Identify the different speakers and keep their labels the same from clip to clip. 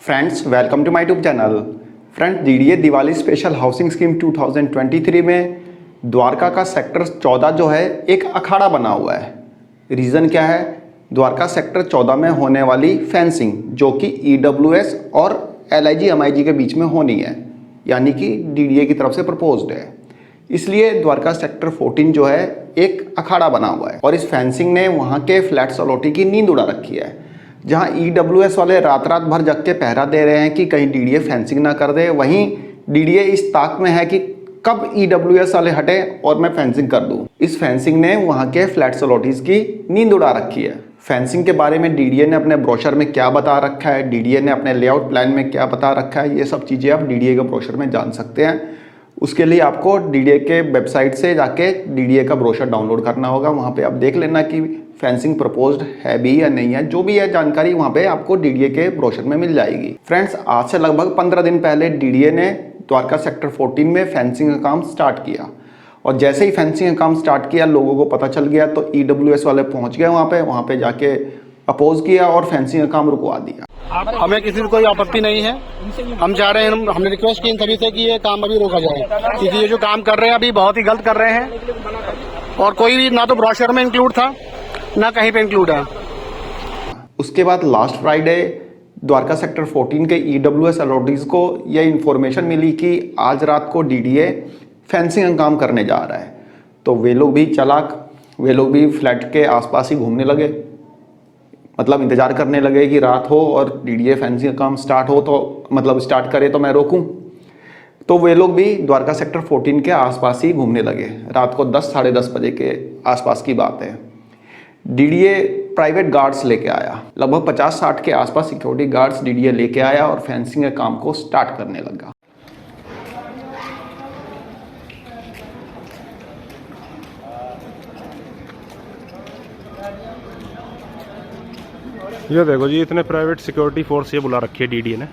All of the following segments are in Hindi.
Speaker 1: Friends welcome to my YouTube channel. Friends DDA Diwali special housing scheme 2023 में द्वारका का सेक्टर 14 जो है एक अखाड़ा बना हुआ है। रीज़न क्या है? द्वारका सेक्टर 14 में होने वाली फेंसिंग जो कि ईडब्ल्यूएस और एलआईजी एमआईजी के बीच में होनी है, यानी कि डीडीए की तरफ से प्रपोज्ड है। इसलिए द्वारका सेक्टर 14 जो है एक अखाड़ा बना हुआ है और इस फेंसिंग ने वहाँ के फ्लैट अथॉरिटी की नींद उड़ा रखी है। जहां ईडब्ल्यूएस वाले रात रात भर जग के पहरा दे रहे हैं कि कहीं डीडीए फेंसिंग ना कर दे, वहीं डीडीए इस ताक में है कि कब ईडब्ल्यूएस वाले हटे और मैं फेंसिंग कर दूं। इस फेंसिंग ने वहां के फ्लैट अथॉरिटीज की नींद उड़ा रखी है। फेंसिंग के बारे में डीडीए ने अपने ब्रोशर में क्या बता रखा है, डीडीए ने अपने लेआउट प्लान में क्या बता रखा है, ये सब चीज़ें आप डीडीए के ब्रोशर में जान सकते हैं। उसके लिए आपको डीडीए के वेबसाइट से जाके डीडीए का ब्रोशर डाउनलोड करना होगा। वहाँ पे आप देख लेना कि फेंसिंग प्रपोज्ड है भी या नहीं है, जो भी है जानकारी वहाँ पे आपको डीडीए के ब्रोशर में मिल जाएगी। फ्रेंड्स आज से लगभग 15 दिन पहले डीडीए ने द्वारका सेक्टर 14 में फेंसिंग का काम स्टार्ट किया और जैसे ही फेंसिंग का काम स्टार्ट किया लोगों को पता चल गया तो ईडब्ल्यूएस वाले पहुँच गए वहाँ पे जाके अपोज किया और फेंसिंग का काम रुकवा दिया।
Speaker 2: हमें किसी को कोई आपत्ति नहीं है। हम चाह रहे हैं, हमने रिक्वेस्ट की इन सभी से कि ये काम अभी रोका जाए, क्योंकि ये जो काम कर रहे हैं अभी बहुत ही गलत कर रहे हैं और कोई भी ना तो ब्रोशर में इंक्लूड था ना कहीं पे इंक्लूड है।
Speaker 1: उसके बाद लास्ट फ्राइडे द्वारका सेक्टर 14 के ईडब्ल्यूएस अथॉरिटीज को यह इंफॉर्मेशन मिली कि आज रात को डीडीए फेंसिंग का काम करने जा रहा है। तो वे लोग भी चालाक, वे लोग भी फ्लैट के आसपास ही घूमने लगे, मतलब इंतजार करने लगे कि रात हो और डीडीए फेंसिंग का काम स्टार्ट हो, तो मतलब स्टार्ट करे तो मैं रोकूं। तो वे लोग भी द्वारका सेक्टर 14 के आसपास ही घूमने लगे। रात को 10 साढ़े 10 बजे के आसपास की बात है। डीडीए प्राइवेट गार्ड्स लेके आया, लगभग 50-60 के आसपास सिक्योरिटी गार्ड्स डीडीए लेके आया और फेंसिंग के काम को स्टार्ट करने लगा।
Speaker 3: ये देखो जी, इतने प्राइवेट सिक्योरिटी फोर्स ये बुला रखी है डीडीए ने।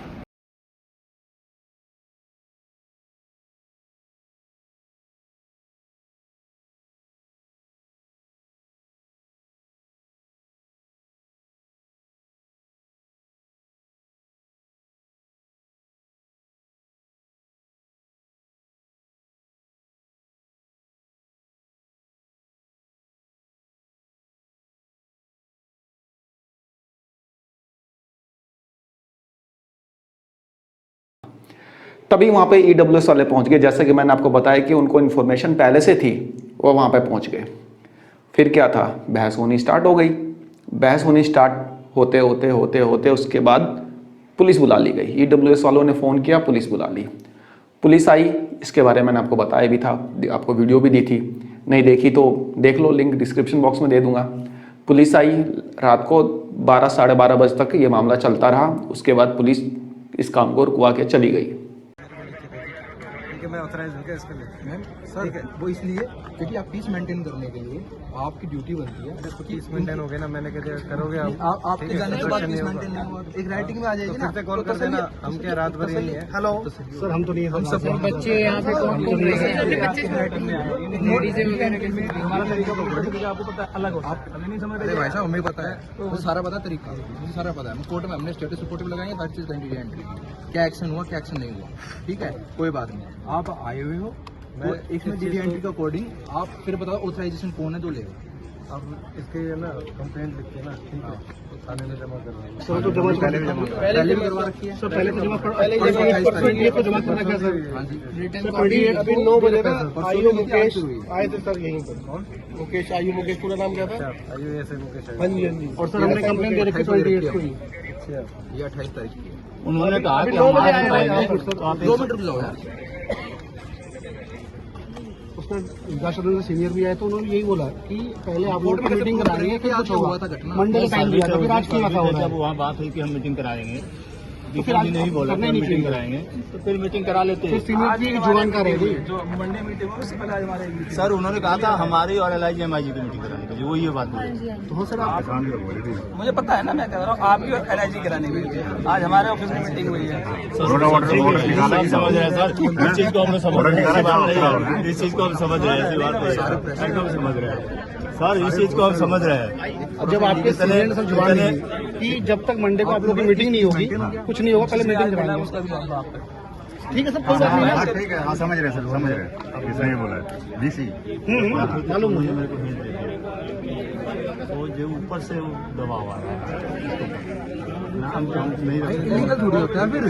Speaker 1: तभी वहाँ पे ईडब्ल्यूएस वाले पहुँच गए। जैसे कि मैंने आपको बताया कि उनको इन्फॉर्मेशन पहले से थी, वो वहाँ पे पहुँच गए। फिर क्या था, बहस होनी स्टार्ट हो गई। बहस होनी स्टार्ट होते उसके बाद पुलिस बुला ली गई। ईडब्ल्यूएस वालों ने फ़ोन किया, पुलिस बुला ली। पुलिस आई, इसके बारे में मैंने आपको बताया भी था, आपको वीडियो भी दी थी, नहीं देखी तो देख लो, लिंक डिस्क्रिप्शन बॉक्स में दे दूँगा। पुलिस आई, रात को 12 साढ़े 12 बजे तक ये मामला चलता रहा। उसके बाद पुलिस इस काम को रुकवा के चली गई।
Speaker 4: मैं ऑथराइज हूँ क्या इसके लिए? मैम सर ठीक है, वो इसलिए क्योंकि आप पीस मेंटेन करने के लिए आपकी ड्यूटी बनती है। तो पीस मेंटेन हो गया ना, मैंने कह दिया करोगे आप आपके जाने के बाद पीस मेंटेन नहीं हुआ एक राइटिंग में आ जाएगी ना, फिर से कॉल कर देना। हम क्या रात भर यही है। हेलो सर, हम तो नहीं, हम सब बच्चे यहाँ पे कौन बोल रहे हैं? राइटिंग में हमारा तरीका तो आपको पता है अलग होता है, हमें नहीं समझ रहे भाई साहब, हमें पता है, मुझे सारा पता तरीका, मुझे सारा पता है। हम कोर्ट में हमने स्टेटस रिपोर्ट भी लगाएंगे, हर चीज कहेंगे एंट्री क्या एक्शन हुआ क्या एक्शन नहीं हुआ, ठीक है कोई बात नहीं। आप आए हुए हो, मैं इसमें डीडी एंट्री का कोडिंग आप फिर बताओ ऑथराइजेशन कौन है जो लेगा। अब इसके ना कंप्लेंट लिख के ना, ठीक है, तो थाने में जमा कर देंगे। सर तो जमा पहले भी करवा रखी है सर, पहले तो जमा ये तो जमा करना क्या सर? हां जी, रिटर्न अभी 9 बजे ना आयु मुकेश आए थे सर, यहीं पर। कौन? मुकेश, आयु मुकेश, पूरा नाम क्या था? आयु ऐसे मुकेश। हां जी, हां जी। और सर हमने कंप्लेंट दे रखी 28 को ही। अच्छा, ये 28 तारीख की है। उन्होंने कहा कि 9 बजे आएंगे, 2 मिनट रुक जाओ यार। उसमें सीनियर भी आए तो उन्होंने यही बोला कि पहले आप लोग मीटिंग करा रही है, फिर कुछ हुआ था घटना, मंडे का टाइम दिया था, फिर आज क्यों रखा हुआ है? वहाँ बात हुई कि हम मीटिंग कराएंगे, तो फिर आज नहीं बोला कि मीटिंग कराएंगे, तो फिर मीटिंग करा लेते हैं। सीनियर भी जुबान का रहेगी, जो मंडे मीटिंग उससे पहले आज हमारे सर उन्होंने कहा था हमारी और एलआईजी एमआईजी की मीटिंग कराने के लिए, वो ये बात बोली। तो सर आप मुझे पता है ना, मैं कह रहा हूँ आपकी और एलआईजी कराने के लिए आज हमारे ऑफिस में मीटिंग हुई है। समझ रहे हैं सर, इस चीज को हमने समझ रहे हैं, इस चीज को हम समझ रहे हैं, एकदम समझ रहे हैं सर, इस चीज को हम समझ रहे हैं। जब आपके सीनियर ने जुबान दी कि जब तक मंडे को आप लोगों की मीटिंग नहीं होगी कुछ
Speaker 2: कुछ नहीं होगा, पहले मीटिंग कराएंगे। ठीक है सर, कोई बात नहीं है।
Speaker 5: ठीक है, हाँ समझ रहे सर, समझ रहे। आपने सही बोला है डीसी।
Speaker 2: मालूम मुझे।
Speaker 5: वो जो ऊपर से दबाव आ रहा है हम नहीं
Speaker 4: इलीगल थोड़ी होता है फिर।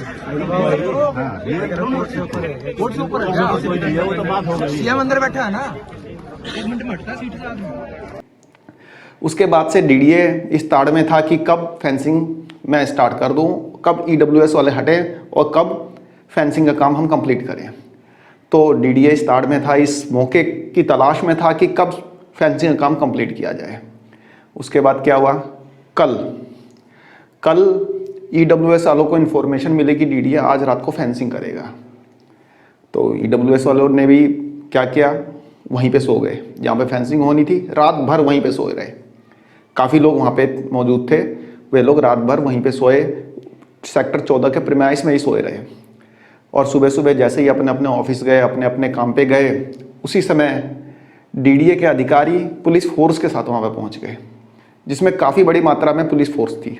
Speaker 4: कोर्ट से ऊपर है,
Speaker 5: वो तो बात हो गई।
Speaker 4: सीएम अंदर बैठा है ना, 1 मिनट में हटता सीट से आदमी।
Speaker 1: उसके बाद से डीडीए इस ताड़ में था कि कब फेंसिंग मैं स्टार्ट कर दूं, कब ईडब्ल्यूएस वाले हटें और कब फेंसिंग का काम हम कंप्लीट करें। तो डीडीए इस ताड़ में था, इस मौके की तलाश में था कि कब फेंसिंग का काम कंप्लीट किया जाए। उसके बाद क्या हुआ, कल ईडब्ल्यूएस वालों को इन्फॉर्मेशन मिली कि डीडीए आज रात को फेंसिंग करेगा। तो ईडब्ल्यूएस वालों ने भी क्या किया, वहीं पे सो गए जहाँ पे फेंसिंग होनी थी, रात भर वहीं पे सोए रहे। काफ़ी लोग वहाँ पे मौजूद थे, वे लोग रात भर वहीं पे सोए, सेक्टर 14 के प्रीमाइस में ही सोए रहे। और सुबह सुबह जैसे ही अपने अपने ऑफिस गए, अपने अपने काम पे गए, उसी समय डीडीए के अधिकारी पुलिस फोर्स के साथ वहाँ पे पहुँच गए, जिसमें काफ़ी बड़ी मात्रा में पुलिस फोर्स थी।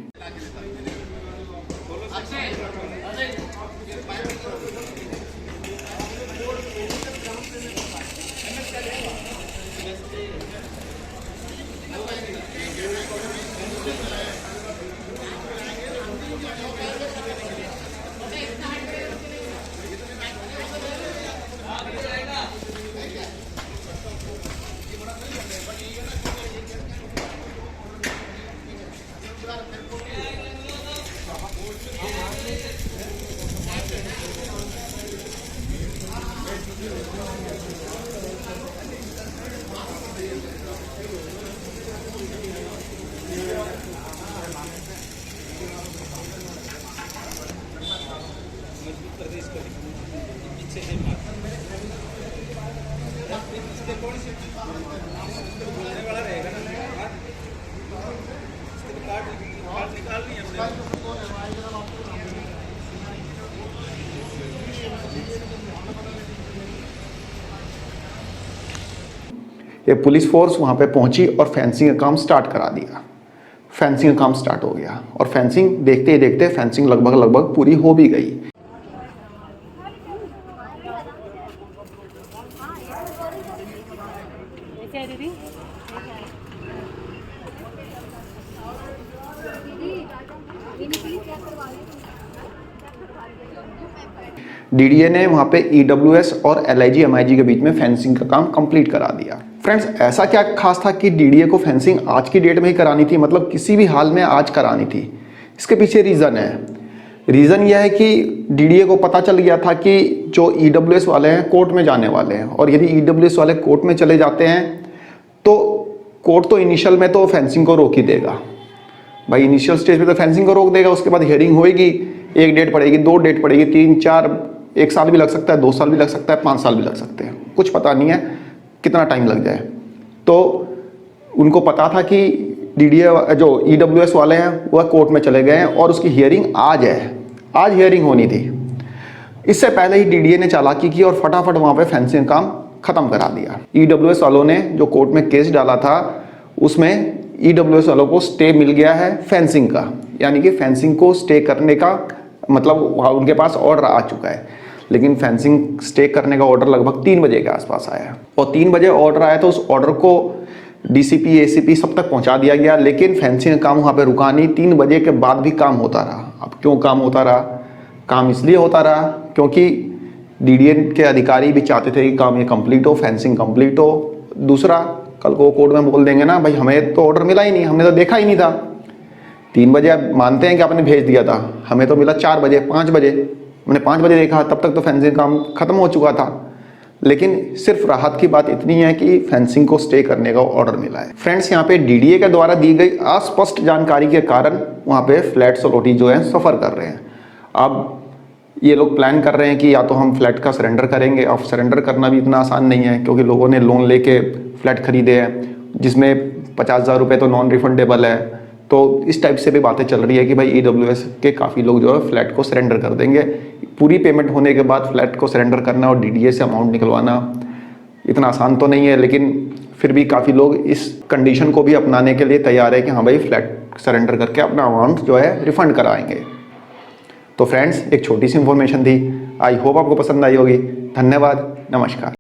Speaker 1: ये पुलिस फोर्स वहाँ पे पहुंची और फेंसिंग का काम स्टार्ट करा दिया। फेंसिंग का काम स्टार्ट हो गया और फेंसिंग देखते ही देखते फेंसिंग लगभग पूरी हो भी गई। डीडीए ने वहाँ पे ईडब्ल्यूएस और एलआईजी एमआईजी के बीच में फेंसिंग का काम कंप्लीट करा दिया। फ्रेंड्स, ऐसा क्या खास था कि डीडीए को फेंसिंग आज की डेट में ही करानी थी, मतलब किसी भी हाल में आज करानी थी? इसके पीछे रीज़न है। रीज़न यह है कि डीडीए को पता चल गया था कि जो ईडब्ल्यूएस वाले हैं कोर्ट में जाने वाले हैं, और यदि ईडब्ल्यूएस वाले कोर्ट में चले जाते हैं तो कोर्ट तो इनिशियल में तो फेंसिंग को रोक ही देगा भाई, इनिशियल स्टेज पे तो फेंसिंग को रोक देगा। उसके बाद हियरिंग होएगी, 1 डेट पड़ेगी, 2 डेट पड़ेगी, 3, 4, 1 साल भी लग सकता है, 2 साल भी लग सकता है, 5 साल भी लग सकते हैं, कुछ पता नहीं है कितना टाइम लग जाए। तो उनको पता था कि डीडीए जो ईडब्ल्यूएस वाले हैं वह कोर्ट में चले गए हैं और उसकी हियरिंग आज है, आज हियरिंग होनी थी। इससे पहले ही डीडीए ने चालाकी की और फटाफट वहाँ पे फेंसिंग काम खत्म करा दिया। ईडब्ल्यूएस वालों ने जो कोर्ट में केस डाला था उसमें ईडब्ल्यूएस वालों को स्टे मिल गया है फेंसिंग का, यानी कि फेंसिंग को स्टे करने का मतलब उनके पास ऑर्डर आ चुका है। लेकिन फेंसिंग स्टे करने का ऑर्डर लगभग 3 बजे के आसपास आया और 3 बजे ऑर्डर आया तो उस ऑर्डर को डीसीपी एसीपी सब तक पहुंचा दिया गया, लेकिन फेंसिंग का काम वहाँ पे रुका नहीं। 3 बजे के बाद भी काम होता रहा। अब क्यों काम होता रहा? काम इसलिए होता रहा क्योंकि डीडीए के अधिकारी भी चाहते थे कि काम ये कंप्लीट हो, फेंसिंग कंप्लीट हो। दूसरा, कल को कोर्ट में बोल देंगे ना भाई हमें तो ऑर्डर मिला ही नहीं, हमने तो देखा ही नहीं था। 3 बजे आप मानते हैं कि आपने भेज दिया था, हमें तो मिला 4 बजे 5 बजे, हमने 5 बजे देखा, तब तक तो फेंसिंग काम खत्म हो चुका था। लेकिन सिर्फ राहत की बात इतनी है कि फेंसिंग को स्टे करने का ऑर्डर मिला है। फ्रेंड्स, यहाँ पे डीडीए के द्वारा दी गई अस्पष्ट जानकारी के कारण वहाँ पे फ्लैट अथॉरिटी जो है सफ़र कर रहे हैं। अब ये लोग प्लान कर रहे हैं कि या तो हम फ्लैट का सरेंडर करेंगे। अब सरेंडर करना भी इतना आसान नहीं है क्योंकि लोगों ने लोन लेके फ्लैट खरीदे हैं जिसमें 50,000 रुपये तो नॉन रिफंडेबल है। तो इस टाइप से भी बातें चल रही है कि भाई ईडब्ल्यूएस के काफ़ी लोग जो है फ्लैट को सरेंडर कर देंगे। पूरी पेमेंट होने के बाद फ्लैट को सरेंडर करना और डीडीए से अमाउंट निकलवाना इतना आसान तो नहीं है, लेकिन फिर भी काफ़ी लोग इस कंडीशन को भी अपनाने के लिए तैयार है कि हाँ भाई फ्लैट सरेंडर करके अपना अमाउंट जो है रिफ़ंड कराएंगे। तो फ्रेंड्स, एक छोटी सी इन्फॉर्मेशन थी, आई होप आपको पसंद आई होगी। धन्यवाद, नमस्कार।